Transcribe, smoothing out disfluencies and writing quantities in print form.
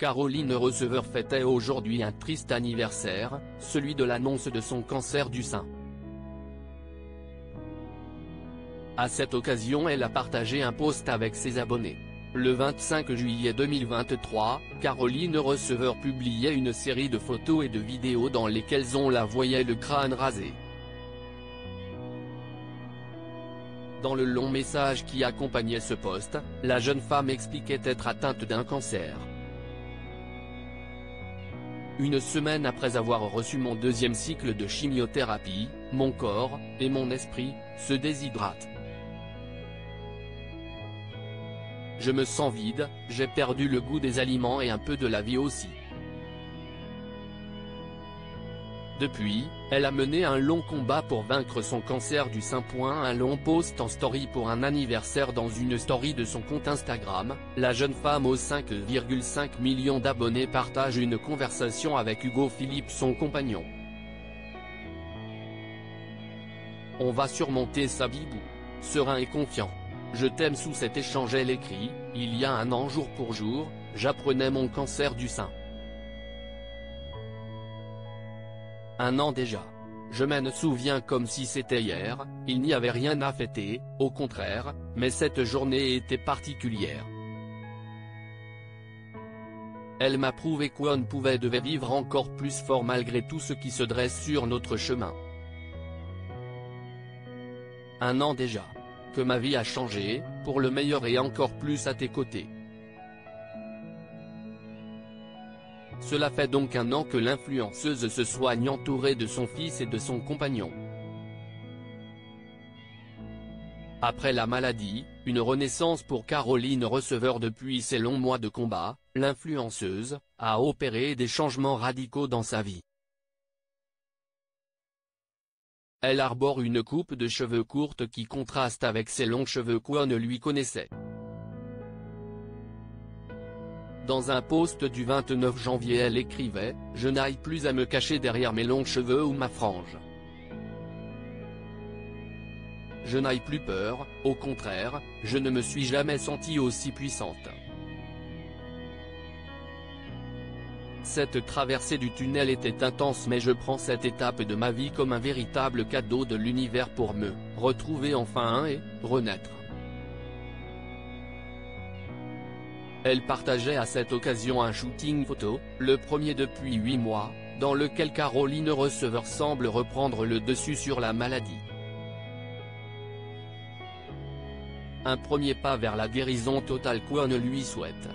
Caroline Receveur fêtait aujourd'hui un triste anniversaire, celui de l'annonce de son cancer du sein. À cette occasion, elle a partagé un post avec ses abonnés. Le 25 juillet 2023, Caroline Receveur publiait une série de photos et de vidéos dans lesquelles on la voyait le crâne rasé. Dans le long message qui accompagnait ce post, la jeune femme expliquait être atteinte d'un cancer. Une semaine après avoir reçu mon deuxième cycle de chimiothérapie, mon corps, et mon esprit, se déshydratent. Je me sens vide, j'ai perdu le goût des aliments et un peu de la vie aussi. Depuis, elle a mené un long combat pour vaincre son cancer du sein. Un long post en story pour un anniversaire dans une story de son compte Instagram, la jeune femme aux 5,5 millions d'abonnés partage une conversation avec Hugo Philippe, son compagnon. On va surmonter ça, bibou. Serein et confiant. Je t'aime. Sous cet échange, elle écrit, il y a un an jour pour jour, j'apprenais mon cancer du sein. Un an déjà. Je m'en souviens comme si c'était hier, il n'y avait rien à fêter, au contraire, mais cette journée était particulière. Elle m'a prouvé qu'on devait vivre encore plus fort malgré tout ce qui se dresse sur notre chemin. Un an déjà. Que ma vie a changé, pour le meilleur et encore plus à tes côtés. Cela fait donc un an que l'influenceuse se soigne entourée de son fils et de son compagnon. Après la maladie, une renaissance pour Caroline Receveur. Depuis ses longs mois de combat, l'influenceuse a opéré des changements radicaux dans sa vie. Elle arbore une coupe de cheveux courte qui contraste avec ses longs cheveux qu'on lui connaissait. Dans un post du 29 janvier, elle écrivait « Je n'aille plus à me cacher derrière mes longs cheveux ou ma frange. Je n'aille plus peur, au contraire, je ne me suis jamais sentie aussi puissante. » Cette traversée du tunnel était intense, mais je prends cette étape de ma vie comme un véritable cadeau de l'univers pour me retrouver enfin et renaître. Elle partageait à cette occasion un shooting photo, le premier depuis 8 mois, dans lequel Caroline Receveur semble reprendre le dessus sur la maladie. Un premier pas vers la guérison totale qu'on lui souhaite.